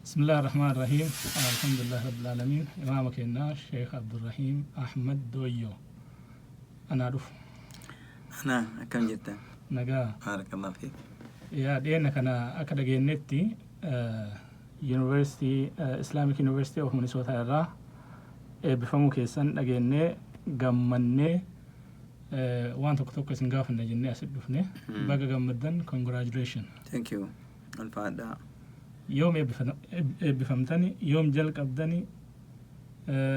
بسم الله الرحمن الرحيم الحمد لله رب العالمين إمامك الناس شيخ عبد الرحيم أحمد دooyyoo أنا أعرف أنا كم جدا نجا بارك الله فيك يا دينا كنا أكاد جينتي University Islamic University of Minnesota irraa eebbifamu keessan dhageenye gammanne waan tokko isin gaafanne jennee asit dhufne baga gammaddan congratulations. Thank you الفادا يوم eebbifamtani يوم jalqabdani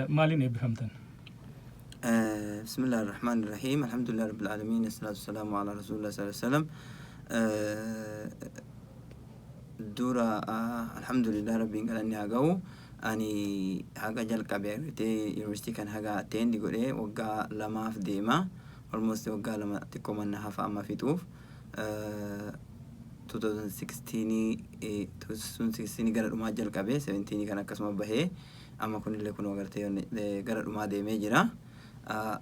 maalin eebbifamtan بسم الله الرحمن الرحيم الحمد لله رب العالمين والصلاة والسلام على رسول الله صلى الله عليه وسلم دورا الحمد لله ربي قالني هاجو أني هاجا جلقة بيرتي يونيفرسيتي كان هاجا تين دي قولي وقا لما في ديما almost وقا لما تكون منها فأما في توف 2016 gara dhumaa jalqabe 17 kana akkasuma bahee amma kunillee kun agartee gara dhumaa deemee jira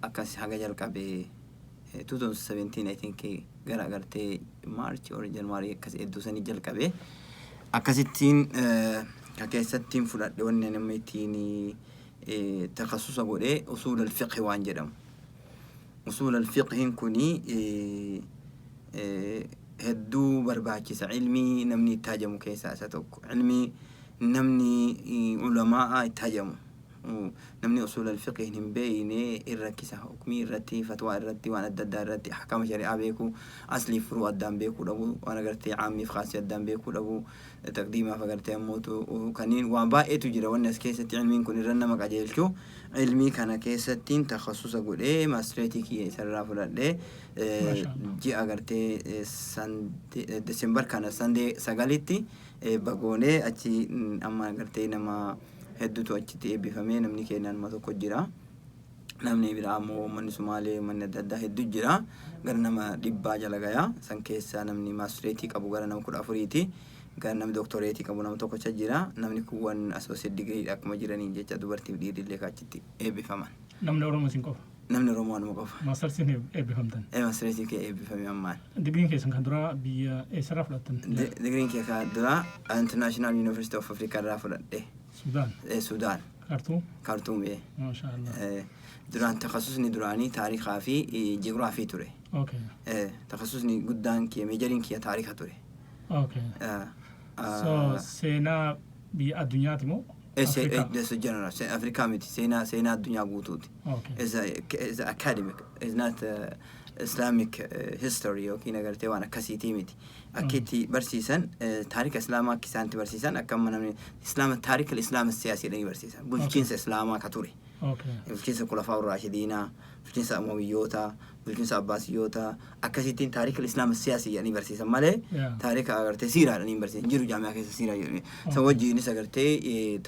akkas haga jalqabe 2017 I think gara agartee March or January akkas eddusanii jalqabe akkasittiin keessattiin fudhadhe wanni nama ittiin takhassusa godhee usul al-fiqh waan jedhamu usul al-fiqh kuni hedduu barbaachisa ilmi namni ittaajamu keessaa isa tokko ilmi namni ulamaa ittaajamu namni usul al-fiqh hin beeyne irrakkisa hukmii irratti fatwaa irratti waan adda addaa irratti ahkama shari'aa beeku asli furuu addaan beekuu dhabu waan agartee caammiif khaasii addaan beekuu dhabu taqdiimaaf agartee ammootu kanneen waan baay'eetu jira wanni as keessatti ilmiin kun irra nama qajeelchu ilmii kana keessattiin takhassusa godhee maastireetii kiyya isarraa fudhadhee ji'a agartee Desembar kana sandee sagalitti bagoonee achi amma agartee nama hedduutu achitti eebbifamee namni keenan nama tokko jira namni biraa ammoo manni Sumaalee manni adda addaa hedduu jira gara nama 100 jala gayaa san keessaa namni maastireetii qabu gara nama 14ti gara namni doktoreetii qabu nama tokkocha jira namni kuwwan associate degree akkuma jiranii jecha dubartiif dhiirillee kaachitti eebbifaman namni Oromoo sin qofa namni Oromoo anuma qofa maastersiin eebbifamtan maastireetii kee eebbifame ammaan digriin keessan kan dura biyya eessarraa fudhattan digriin kee kan dura International University of Africa irraa fudhadhe Sudan Sudan Khartoum ما شاء الله duraan takhassusni duraanii taariikhaa fi ji'oogiraafii ture takhassusni guddaan kee meejariin kee taariikha ture so seenaa biyya addunyaati moo general Africa miti seenaa addunyaa guutuuti is academic is not Islamic history yookiin agartee waan akkasiitii miti akkitti barsiisan taariikha islaamaa akka isaanitti barsiisan akkama namni islaama taariikha islaama siyaasiidhaan barsiisan bulchiinsa islaamaa ka ture bulchiinsa khulafaa ur-raashidiinaa bulchiinsa umawiyyoota bulchiinsa abbaasiyyoota akkasittiin taariikha islaama siyaasiidhaan barsiisan malee taariikha agartee siiraadhaan barsiisan jiru jaami'aa keessa siiraa jedhanii san wajjiinis agartee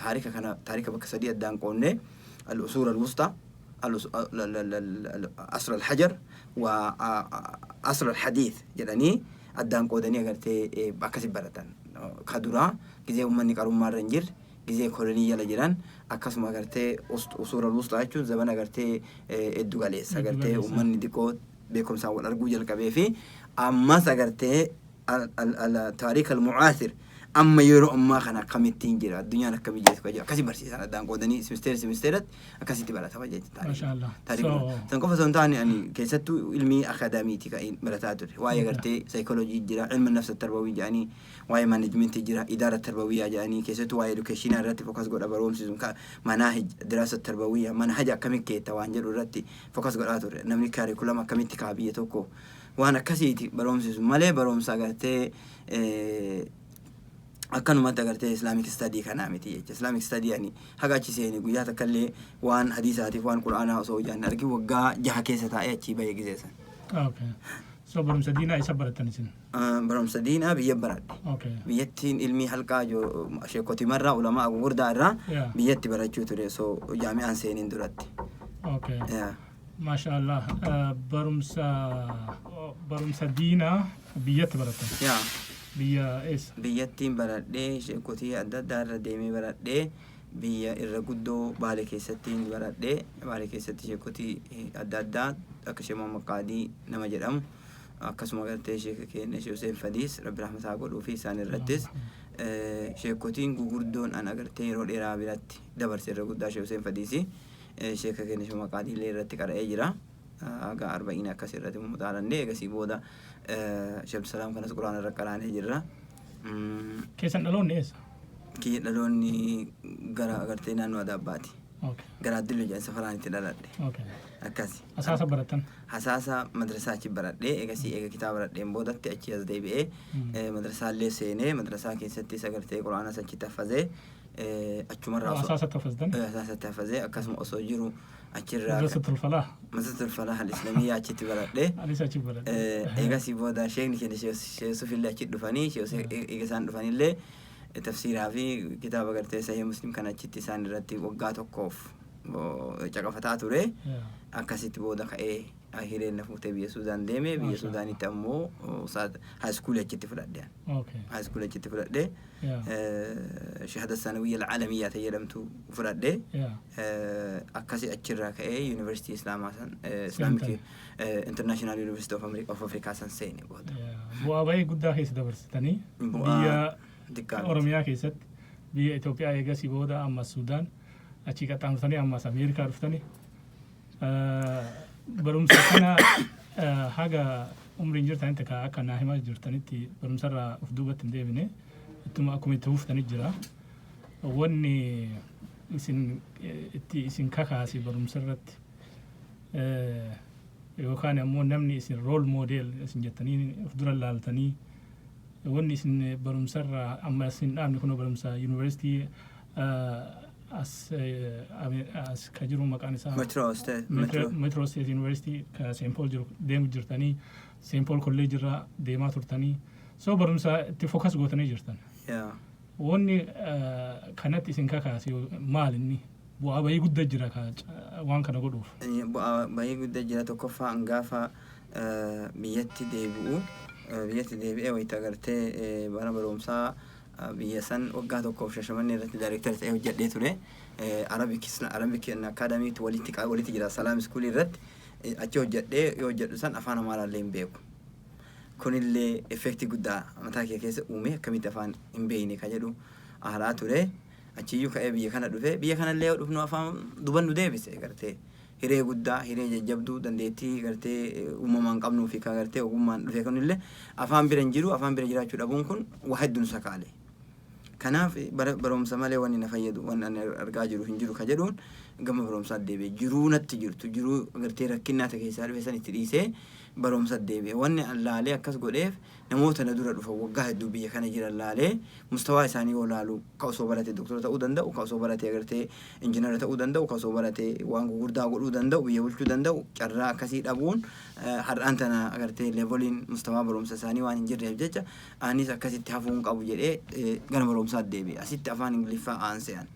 taariikha kana taariikha bakka sadii addaan qoonnee al-usuul al-wusta عصر الحجر وعصر الحديث جلاني أدان قودني أغرتي أكاسب بلدان كدورا جزء أمني كاروم مارنجر جزء كولونية لجيران أكاسم أغرتي أصول الوسطى أشون زمان أغرتي الدوغاليس أغرتي أمني ديكو بيكم ساول أرجوج الكبيفي أما أغرتي التاريخ المعاصر أما يرو أما خنا كميتين جرا الدنيا نكمل جيت كجا كسي برسي أنا دان قودني سمسترت أكاسي تبلا تواجه ما شاء الله تاريخ تنقف زنتاني يعني كيستو علمي أكاديمي تكاين بلاتاتور واي غرتي سيكولوجي جرا علم النفس التربوي جاني واي مانجمنت جرا إدارة تربوية جاني كيستو واي إدوكيشن راتي فوكس قد أبروم سيزون مناهج دراسة تربوية منهج أكمل كي توانجر راتي فوكس قد أتور نمني كاري كل ما كمل تكابية توكو وأنا كسيتي بروم سيزون مالي بروم ساغرتي أكانوا تقرأت Islamic study كنامتي Islamic study يعني حاجة شيء نقول يا تكلي وان حديثات وان قرآن أو سوي يعني أركي وقع جه كيسة تاعي شيء بيجي زيسا. so برام سدينا إيش براتني سن برام سدينا بيبرد بيتين علمي حلقة جو شيء كتير مرة علماء أقول دارا بيت برد شو ترى so جامعة سينين درت ما شاء الله برام سدينا بيت براتن biyya eessa biyyattiin baradhee sheekotii adda addaa irra deemee baradhee biyya irra guddoo Baalee keessattiin baradhee Baalee keessatti sheekotii adda addaa akka Sheekh Muhammad Qaadii nama jedhamu akkasuma gartee sheekh keenya Sheekh Hussein Fadiis rabbi rahmataa godhuu fi isaan irrattis sheekotiin gugurdoon an agartee yeroo dheeraa biratti dabarse irra guddaa Sheekh Hussein Fadiisi sheeka keenya shuma qaadiilee irratti qara'ee jira aga 40 akkas irratti mutaalannee egasii booda Sheekh Salaam kanas quraana irra qaraanee jirra. Keessan dhaloonni eessa? Kiyya dhaloonni gara agartee naannoo Adaabbaati. Gara Addiluu jedhan safaraanitti dhaladhe. Akkasi. Asaasa baratan? Asaasa madrasaa achi baradhee egasii eega kitaaba baradheen boodatti achi as deebi'ee madrasaallee seenee madrasaa keessatti agartee quraanas achitti hafazee achumarraa asaasatti hafazdan? Asaasatti hafazee akkasuma osoo jiru achirraa Madrasatul Falah? Madrasatul Falah al-Islamiyyaa achitti baradhee Anis achi baradhee. egasii booda sheekni keenya Sheekh Yusufillee achitti dhufanii eega isaan dhufanillee tafsiiraa fi kitaaba agartee Sahih Muslim kan achitti isaan irratti waggaa tokkoof caqafataa ture. Akkasitti booda ka'ee hireen na fuutee biyya Suudaan deeme biyya Suudaanitti ammoo high school achitti fudhadhe. High school achitti fudhadhe. Shahada sanawiyya al-alamiyyaa jedhamtu fudhadhe. Akkasi achirraa ka'ee University Islamic International University of Africa san seene booda. Bu'aa bahii guddaa keessa dabarsitanii biyya Oromiyaa keessatti biyya Itoophiyaa eegasii booda ammas Suudaan achi qaxxaamurtanii ammas Ameerikaa dhuftanii barumsa kana haga umriin jirtanitti akka naa himaa jirtanitti barumsarraa of duubatti hin deebine ittuma akkuma itti huftanii jira. Wanni isin kakaase barumsarratti yookaan ammoo namni isin role model isin jettanii of dura laaltanii wanni isin barumsarraa amma isin dhaabni kun barumsa University as kajiru maqaan isaa Metro State University ka St. Paul jiru deemu jirtanii St. Paul College irraa deemaa turtanii so barumsa itti focus gootanii jirtan. Wanni kanatti isin kakaase maal inni bu'aa bahii guddaa jira waan kana godhuuf? Bu'aa bahii guddaa jira tokkoffaa hangaafa biyyatti deebi'ee wayita agartee bara barumsaa biyya san waggaa tokkoof Shashamannee irratti director ta'ee hojjedhee ture. Arabic Academy walitti jira Salaam School irratti achi hojjedhee yoo hojjedhu san afaan Amaaraallee hin beeku. Kunillee effekti guddaa mataa kee keessa uume akkamitti afaan hin beekne ka jedhu aaraa ture. Achiyyuu ka'ee biyya kana dhufe biyya kanallee dhufnu afaan dubannu deebise gartee hiree guddaa hiree jajjabduu dandeettii gartee uumamaan qabnuu fi ka gartee ogummaan dhufe kunillee afaan bira hin jiru afaan bira jiraachuu dhabuun kun waa hedduun sakaale. Kanaaf barumsa malee wanni na fayyadu wanni ani argaa jiru hin jiru ka jedhuun gama barumsaa deebi'ee jiruu natti jirtu jiruu gartee rakkinnaa ta'e keessaa dhufe san itti dhiisee barumsa deebi'ee wanni laalee akkas godheef namoota na dura dhufa waggaa hedduu biyya kana jiran laalee mustawaa isaanii yoo laalu ka osoo barate doktora ta'uu danda'u ka osoo barate agartee injiinara ta'uu danda'u ka osoo barate waan gurguddaa godhuu danda'u biyya bulchuu danda'u carraa akkasii dhabuun har'aan tana agartee leeveliin mustawaa barumsa isaanii waan hin jirreef jecha anis akkasitti hafuun qabu jedhee gara barumsaa deebi'e. Asitti afaan Ingiliffaa aanse'an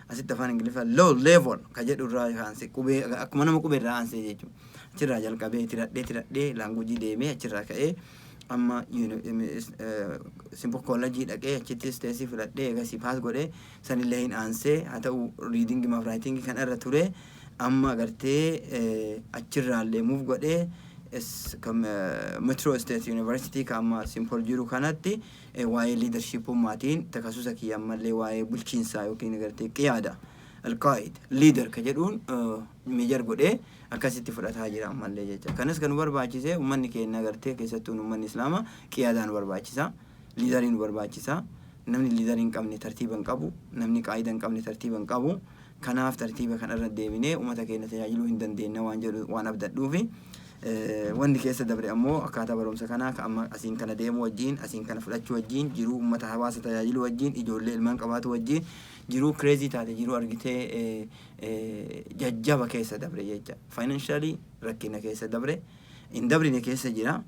asitti afaan Ingiliffaa low level ka jedhu irraa aanse qubee akkuma nama qubee irraa aanse jechuudha. Achirraa jalqabee tiradhee laanguujii deemee achirraa ka'ee amma Simple College dhaqee achitti steesii fudhadhee egasii paas godhee sanillee hin aansee haa ta'u reading maaf writing kan irra ture amma agartee achirraallee move godhee Metro State University ka amma Simple jiru kanatti waa'ee leadership ummaatiin takasusa kiyya ammallee waa'ee bulchiinsaa yookiin agartee qiyaada alqaa'id leader ka jedhuun meejar godhee akkasitti fudhataa jira ammallee jecha. Kanas kan nu barbaachise ummanni keenya agartee keessattuu ummanni Islaamaa qiyaadaan barbaachisa liidariin nu barbaachisa. Namni liidariin qabne tartiiba hin qabu namni qaayida hin qabne tartiiba hin qabu. Kanaaf tartiiba kan irra deebinee ummata keenya tajaajiluu hin dandeenya waan jedhu waan abdadhuufi wanni keessa dabre ammoo akkaataa barumsa kanaa amma asiin kana deemu wajjin asiin kana fudhachuu wajjin jiruu ummata hawaasa tajaajilu wajjin ijoollee ilmaan qabaatu wajjin jiruu crazy taate jiruu argitee jajjaba keessa dabre jecha financially rakkina keessa dabre hin dabrine keessa jira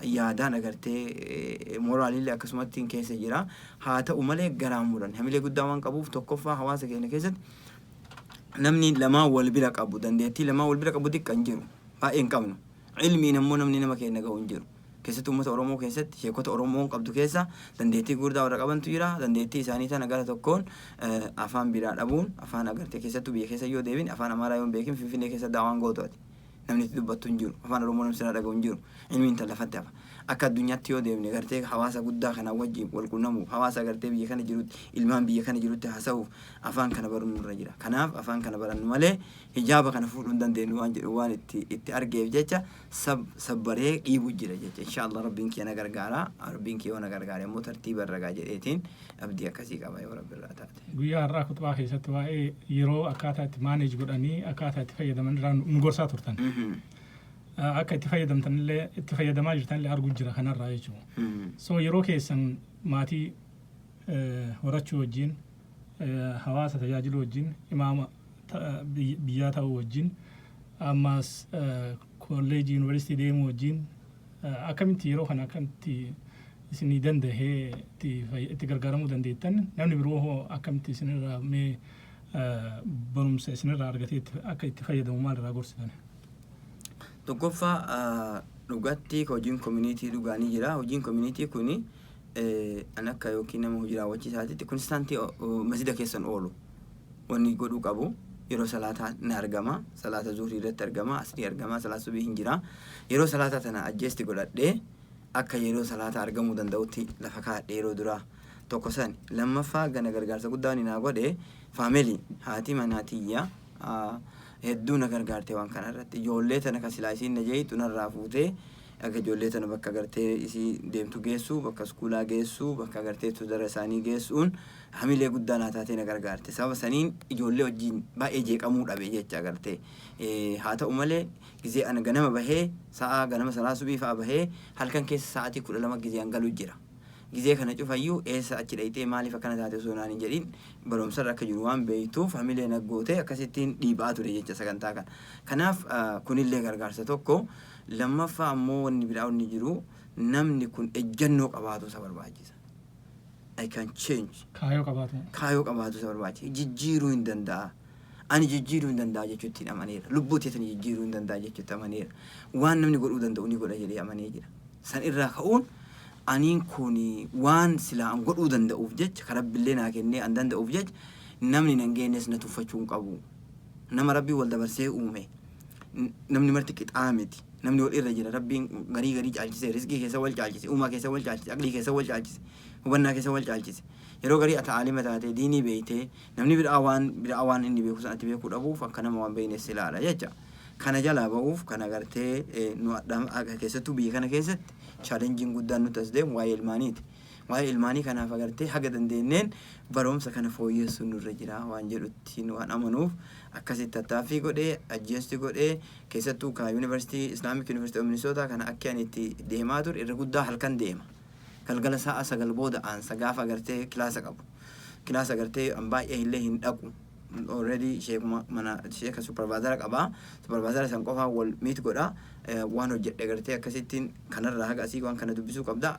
yaadaan agartee moraalillee akkasumatti keessa jira haa ta'u malee garaan muran hamilee guddaa waan qabuuf tokkoffaa hawaasa keenya keessatti namni lamaa wal bira qabu dandeettii lamaa wal bira qabu xiqqaan jiru baay'ee hin qabnu ilmiin ammoo namni nama keenya gahu hin jiru keessattuu uummata Oromoo keessatti sheekota Oromoo qabdu keessa dandeettii guddaa warra qabantu jira dandeettii isaanii tana gara tokkoon afaan biraa dhabuun afaan agartee keessattuu biyya keessa yoo deebin afaan Amaaraa yoo beekin Finfinnee keessa daawaan gootooti namni itti dubbattu hin jiru afaan Oromoo namni sirraa dhagahu hin jiru ilmiin tan lafatti hafa akka addunyaatti yoo deemne gartee hawaasa guddaa kana wajjin wal quunnamuuf hawaasa gartee biyya kana jirutti ilmaan biyya kana jirutti haasa'uuf afaan kana baruun irra jira. Kanaaf afaan kana barannu malee hijaaba kana fuudhuu hin dandeenyu waan jedhu waan itti argeef jecha sabbaree dhiibuu jira jecha. Inshaallah rabbiin kee na gargaara. Rabbiin kee yoo na gargaare immoo tartiiba ragaa jedheetiin abdii akkasii qaba yoo rabbi irraa taate. Guyyaa har'aa kutubaa keessatti waa'ee yeroo akkaataa itti maaneej godhanii akkaataa itti fayyadaman irraa nu gorsaa turtan. Akka itti fayyadamtanillee itti fayyadamaa jirtanillee arguu jira kanarraa jechuudha. So yeroo keessan maatii horachuu wajjin hawaasa tajaajiluu wajjin imaama biyyaa ta'uu wajjin ammas kolleejii yuunivarsiitii deemuu wajjin akkamitti yeroo kana akkamitti isinii dandahee itti gargaaramuu dandeettan namni biroo hoo akkamitti isinirraa mee barumsa isinirraa argatee akka itti fayyadamu maalirraa gorsitan? Tokkoffaa dhugatti hojiin community dhugaanii jira. Hojiin community kuni an akka yookiin nama hojii raawwachiisaatitti konstantii masjida keessan oolu wanni godhuu qabu. Yeroo salaataa ni argama, salaata zuhrii irratti argama, asrii argama, salaata subii hin jira. Yeroo salaataa tana adjeesti godhadhee akka yeroo salaataa argamuu danda'utti lafa kaadhee yeroo duraa tokko san. Lammaffaa gana gargaarsa guddaa naa godhe faamilii haati manaatiyya hedduu na gargaarte waan kana irratti. Ijoollee tana ka silaa isiin na jeeyitu narraa fuutee akka ijoollee tana bakka gartee isii deemtu geessu, bakka iskuulaa geessu, bakka gartee tudara isaanii geessuun hamilee guddaa naa taatee na gargaarte. Sababa saniin ijoollee wajjin baay'ee jeeqamuu dhabe jecha gartee. Haa ta'u malee gizee ana ganama bahee sa'a ganama salaa subii fa'a bahee halkan keessa sa'aatii 12 gizee hangaluu jira. Gizee kana cufayyuu eessa achi dhayitee maaliif akkana taate osoo naan hin jedhin barumsarra akka jiru waan beektuuf hamilee naggootee akkasittiin dhiibaa ture jecha sagantaa kana. Kanaaf kunillee gargaarsa tokko. Lammaffaa ammoo wanni biraa wanni jiru namni kun ejjennoo qabaatu isa barbaachisa. I can change. Kaayoo qabaatu isa barbaachisa. Jijjiiruu hin danda'a. Ani jijjiiruu hin danda'a jechuutti amaneera. Lubbuu teessanii jijjiiruu hin danda'a jechuutti amaneera. Waan namni godhuu danda'u ni godha jedhee amanee jira. San irraa ka'uun aniin kun waan silaa an godhuu danda'uuf jecha karabbillee naa kennee an danda'uuf jecha namni nan geennes na tuffachuu hin qabu. Nama rabbii wal dabarsee uume. Namni marti qixaa miti. Namni wal irra jira. Rabbiin garii caalchise, rizqii keessa wal caalchise, uumaa keessa wal caalchise, aqlii keessa wal caalchise, hubannaa keessa wal caalchise. Yeroo garii ati aalima taatee diinii beeytee namni biraa waan inni beeku sanatti beekuu dhabuuf akka nama waan beeynes ilaala jecha. Kana jalaa ba'uuf kana gartee nu keessattuu biyya kana keessatti chaalenjiin guddaan nuti as deemu waa'ee ilmaaniiti. Waa'ee ilmaanii kanaaf agartee haga dandeenyeen barumsa kana fooyyessuun nurra jira waan jedhutti waan amanuuf akkasitti tattaaffii godhee ajjeesti godhee keessattuu ka yuunivarsiitii Islamic University of Minnesota kana akka ani itti deemaa ture irra guddaa halkan deema. Galgala sa'a 9 booda aansa gaafa agartee kilaasa qabu. Kilaasa agartee an baay'ee illee hin dhaqu. Already sheeka supervisor qaba. Supervisor san qofaa wal meet godha waan hojjedhe agartee akkasittiin kanarraa haga asii waan kana dubbisuu qabda.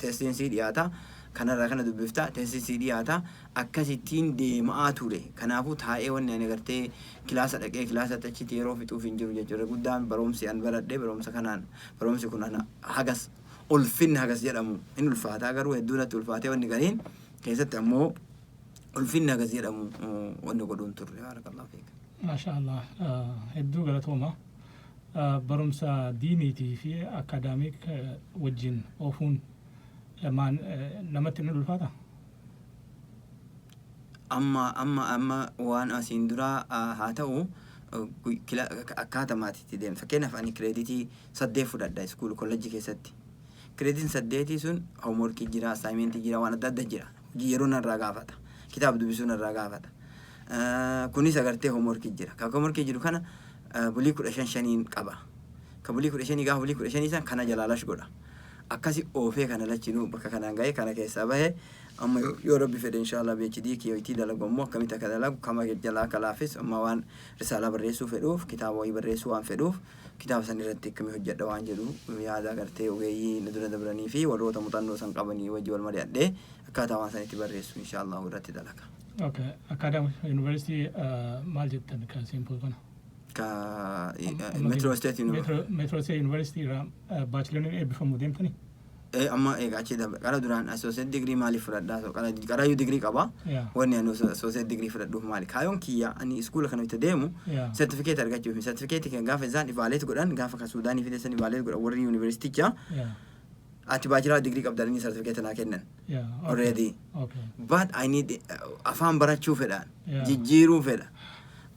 Teessinsii dhiyaata. Kanarraa kana dubbifta teessinsii dhiyaata. Akkasittiin deemaa ture. Kanaafuu taa'ee wanni ani agartee kilaasa dhaqee kilaasa achitti yeroo fixuuf hin jiru jechuudha. Guddaan barumsi an baradhee barumsa kanaan barumsi kun hagas ulfinni hagas jedhamu hin ulfaataa garuu hedduu natti ulfaatee wanni gariin keessatti ammoo ulfinni hagas jedhamu wanni godhuun turre. Barakallahu fiik. Maashaallah hedduu galatooma. Barumsa diiniitii fi akaadaamik wajjin oofuun namatti ni ulfaata? Amma waan asiin duraa haa ta'u akkaataa maatiitti deema. Fakkeenyaaf ani kireeditii 8 fudhadha iskuul kolleejjii keessatti. Kireeditiin 8 sun hoomworkii jira, assaayimentii jira, waan adda adda jira. Yeroo narraa gaafata. Kitaaba dubbisuu narraa gaafata. Kunis agartee hoomworkii jira. Kan hoomworkii jiru kana bulii 15 qaba. Kan bulii 15 gaafa bulii 15 san kana jalaalash godha. Akkasi oofee kana lachinuu bakka kanaan ga'ee kana keessaa bahee amma yoo rabbi fedhe inshallah PhD kiyoitii dalagu ammoo akkamitti akka dalagu kama jalaa kalaafis amma waan risaalaa barreessuu fedhuuf kitaaba wayii barreessuu waan fedhuuf kitaaba san irratti akkamii hojjedha waan jedhu yaada agartee ogeeyyii na dura dabranii fi warroota muuxannoo san qabanii wajji wal mari'adhee akkaataa waan sanitti barreessu inshallah irratti dalaga. Okay, Academic University maal jettan kan simple kana? Metro State University. Metro State University bachelor eebbifamuu deemtanii? Amma achi qara duraan associate degree maaliif fudhadhaa qaraayyuu degree qaba wanni ani associate degree fudhadhuuf maali kaayoon kiyya ani iskuula kana itti deemu certificate argachuuf certificate kan gaafa isaan evaluate godhan gaafa ka Suudaanii fideessan evaluate godhan warri universiticha ati bachelor degree qabdanii certificate na kennan already. But I need afaan barachuu fedhaan jijjiiruu fedha.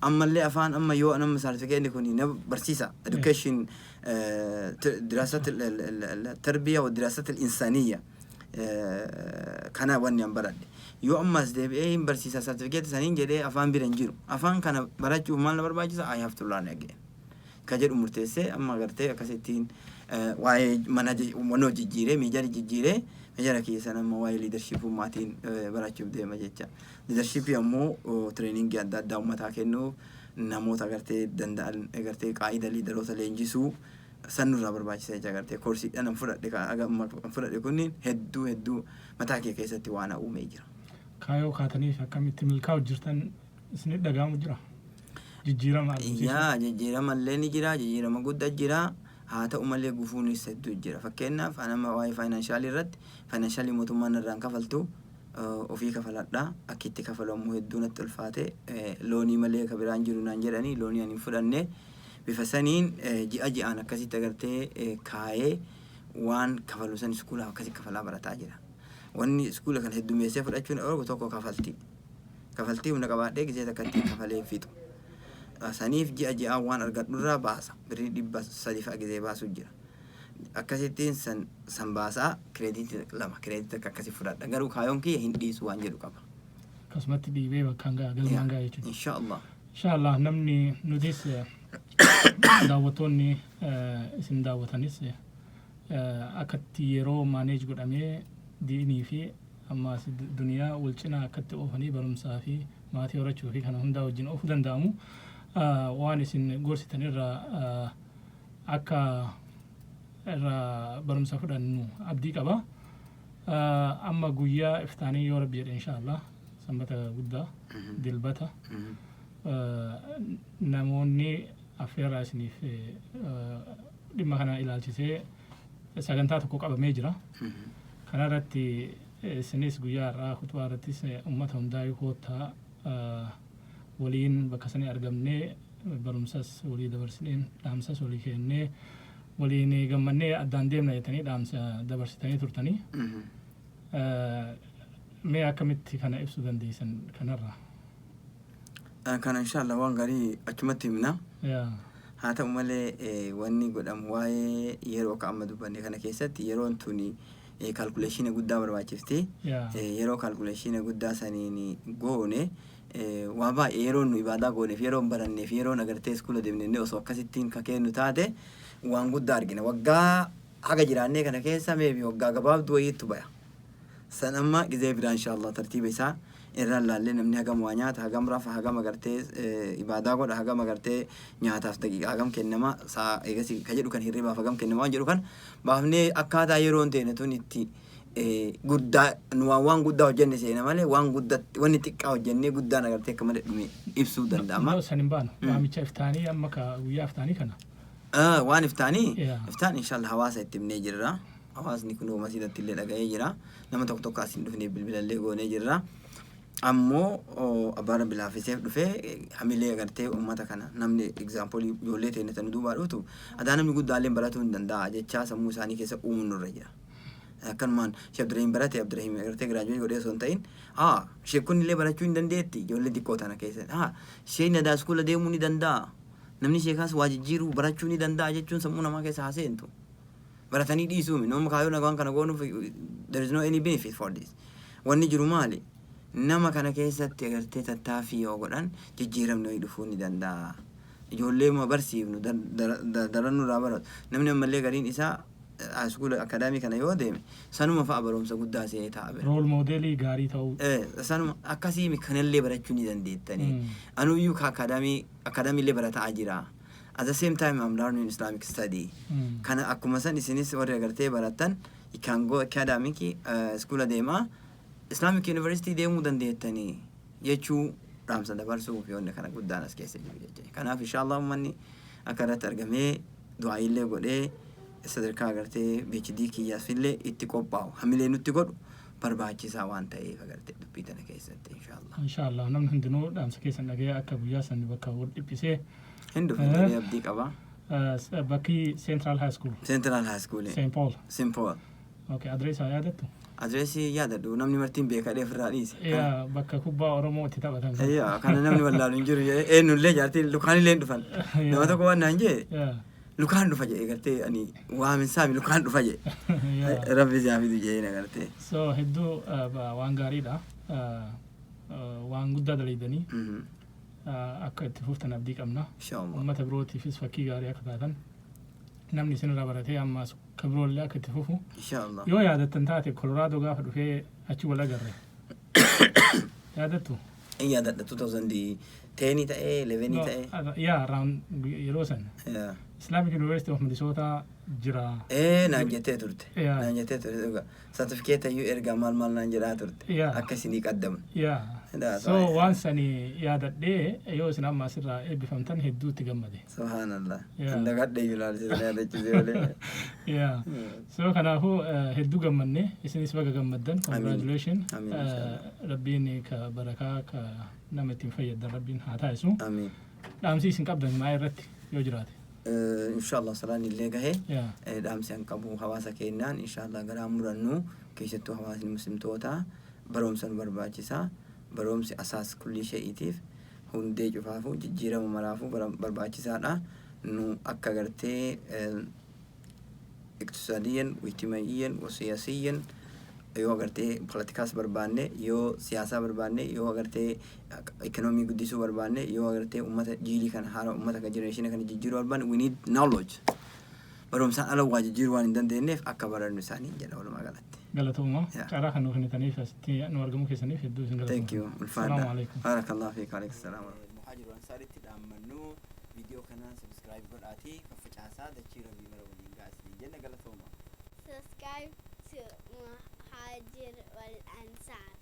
ammallee afaan amma yoo anam certificate kuni na barsiisa education دراسات التربية والدراسات الإنسانية كان واني أمبرد يو أمس ده بيه برسيسا certificate سنين جدي أفان بيرنجيرو أفان كان براتشو مال برباجي I have to learn again كجر مرتسة أما قرتة كستين واي مناج منو جيرة ميجاري جيرة ميجاري كيس أنا مواي leadership وماتين براتشو ده مجتة leadership يومو training جدا داوم تاكنو نموت أقرتة دندال أقرتة قاعدة leaderosa لينجسو سنو رابر باجي جاكرتة كورسي أنا مفرد لك مفرد يكونين هدو متاكي كيستي وانا وميجرا كايو كاتني فكم تمل كاو جرتن سنيد دعام جرا جيرا ما يا جيرا ما لين جرا جيرا ما قد جرا هاتا أملي قفوني سدو جرا فكنا فأنا ما واي فاينانشالي رد فاينانشالي متومان الران كفلتو وفي كفلات دا أكيد كفلوا مهدون التلفاتة لوني ملي كبران جرو نانجراني لوني أني فرنة بفسانين جي أنا كسي تقرتي كاي وان كفلوا سن سكولها كسي كفلا برا تاجرا واني سكولها كان هدو ميسي فرأتشون أورو توكو كفلتي ونقبات ديك زي تكتي كفلين فيتو سنيف جي وان أرقات نرى باسا بريد بس صديفة أجزي باسو جرا أكاسيتين سن باسا كريديت لما كريديت كاسي فرات أجرو كايون كي هندي سوان جرو كابا كسمت دي بيبا كانغا قل مانغا يجو إن شاء الله إن شاء الله نمني نديس daawwattoonni isin daawwatanis akkatti yeroo maaneej godhamee diinii fi ammaas duniyaa wal cinaa akkatti oofanii barumsaa fi maatii horachuu fi kana hundaa wajjin oofuu danda'amu waan isin gorsitan irraa akka irraa barumsa fudhannu abdii qaba. Amma guyyaa iftaanii yoo rabbi jedhe inshaallah sanbata guddaa dilbata namoonni affeerraa isiniif dhimma kana ilaalchisee sagantaa tokko qabamee jira. Kana irratti isinis guyyaa irraa khutbaa irrattis uummata hundaa'uu koottaa waliin bakka sanii argamnee barumsas walii dabarsineen dhaamsas walii kennee waliin gammannee addaan deemna jettanii dhaamsa dabarsitanii turtanii. Mee akkamitti kana ibsuu dandeessan kanarraa? Kan inshallah waan gaarii achumatti himna. Haa ta'u malee wanni godhamu waa'ee yeroo akka amma dubbanne kana keessatti yeroon tuni kalkuleeshina guddaa barbaachifti. Yeroo kalkuleeshina guddaa saniin goone waa baay'ee yeroon nu ibaadaa gooneef yeroon baranneef yeroon agartee iskuula deemnee osoo akkasittiin ka kennu taate waan guddaa argina. Waggaa haga jiraannee kana keessa meebi waggaa gabaabduu wayiitu baya. San amma gizee biraa inshallah tartiiba isaa irra laalle namni hagam waa nyaata hagam rafa hagam agartee ibaadaa godha hagam agartee nyaataaf daqiiqaa hagam kennama saa eegasi ka jedhu kan hirribaaf hagam kennama waan jedhu kan baafnee akkaataa yeroon teene tun itti guddaa nu waan guddaa hojjenne seena malee waan guddaa wanni xiqqaa hojjennee guddaan agartee akka malee dhume ibsuu danda'ama. San hin baanu waamicha iftaanii amma ka guyyaa iftaanii kana. Waan iftaanii iftaan inshallah hawaasa itti himnee jirra. Hawaasni kun masiidatti illee dhaga'ee jira. Nama tokko asiin dhufnee bilbilallee goonee jirra. Ammoo abbaan bilaafiseef dhufee hamilee agartee uummata kana namni example ijoollee ta'e tan duubaa dhuutu adaa namni guddaallee baratuu hin danda'a jechaa sammuu isaanii keessa uumuun nurra jira. Akkanumaan Sheekh Abdurrahiim barate Abdurrahiim agartee giraajuwee godhee osoo hin ta'in sheekonni illee barachuu hin dandeetti ijoollee xiqqoo tana keessa sheekni adaa iskuula deemuu ni danda'a namni sheekaas waa jijjiiruu barachuu ni danda'a jechuun sammuu namaa keessa haaseentu baratanii dhiisuumi nama kaayoo nagaan kana goonuuf there is no any benefit for this wanni jiru maali nama kana keessatti agartee tattaaffii yoo godhan jijjiiramni dhufuu ni danda'a. Ijoollee ma barsiifnu darannu irraa baratu. Namni ammallee gariin isaa iskuula akaadaamii kana yoo deeme sanuma fa'a barumsa guddaa seenee ta'a bira. Rool moodeelii gaarii ta'uu. Sanuma akkasii kanallee barachuu ni dandeettanii. Anuyyuu ka akaadaamiillee barataa jira. At the same time I'm learning Islamic study. Kana akkuma san isinis warri agartee baratan you can go academic iskuula deemaa. Islamic University deemuu dandeettanii jechuu dhaamsa dabarsuuf yoonni kana guddaan as keessa jiru jechuudha. Kanaaf inshallah uummanni akka irratti argamee du'aaillee godhee sadarkaa agartee PhD kiyyaas illee itti qophaa'u hamilee nutti godhu barbaachisaa waan ta'eef agartee dubbii tana keessatti inshallah. Inshallah namni hundinuu dhaamsa keessan dhagee akka guyyaa san bakka wal dhiphisee hin dhufne abdii qaba. Bakki Central High School. Central High School. St. Paul. St. Paul. Okay, adreessa yaadattu? Adreesii yaadadhu namni martiin beekaa dheefirraa dhiise. Yaa bakka kubbaa Oromoo itti taphatan. Yaa kana namni wallaalu hin jiru eenyullee jaartii lukaanillee hin dhufan. Nama tokko waan naan jee lukaan dhufa jedhe gartee ani waamin saami lukaan dhufa jedhe. Rabbi jaafidu jedhee na gartee. So hedduu waan gaariidha. Waan guddaa dalaydanii akka itti fuftan abdii qabna. Uummata birootiifis fakkii gaarii akka taatan. Namni isinirraa baratee ammaas ka biroollee akka itti fufu. Yoo yaadattan taate Kolooraadoo gaafa dhufee achi wal agarre. Yaadattu? Yaadadha 2010 ta'ee 11 ta'ee. Yaa around yeroo san. Islamic University of Minnesota jira. Naan jettee turte. Naan jettee turte. Certificate iyyuu ergaa maal naan jedhaa turte. Akka isinii qaddamu. So waan sani yaadadhee yoo isin amma asirraa eebbifamtan hedduu itti gammade. Subhanallah. Dagadhee ilaalchise yaadachise malee. So kanaafuu hedduu gammanne isinis baga gammaddan. Congratulations. Rabbiin ka barakaa ka nama ittiin fayyaddan rabbiin haa taasisu. Dhaamsi isin qabdan maa irratti yoo jiraate. Inshallah salaan illee gahee dhaamsi an qabu hawaasa keenyaan inshallah garaa murannu keessattuu hawaasni muslimtoota barumsa nu barbaachisaa. Barumsi asaas kulli shee'itiif hundee cufaafu jijjiirama maraafu barbaachisaadha. Nu akka gartee iqtisaadiyyan, ijtimaa'iyyan, siyaasiyyan yoo agartee politikaas barbaanne yoo siyaasaa barbaanne yoo agartee ekonomii guddisuu barbaanne yoo agartee ummata jiilii kana haala ummata ka generation kana jijjiiruu barbaanne we need knowledge. Barumsaan ala waa jijjiiruu waan hin dandeenyeef akka barannu isaanii jedha walumaa galatti. Galatuma carraa kan nuuf kennitaniif asitti nu argamuu keessaniif hedduu isin galatuma. Thank you. Ulfaadha. Barakallahu fiik. Alaykum salaam. Muhaajir Ansaaritti dhaammannu viidiyoo kana subscribe godhaatii faffacaasaa dachii rabbii mara waliin gaasii jenna galatuma. Subscribe to Muhaajir wal Ansaar.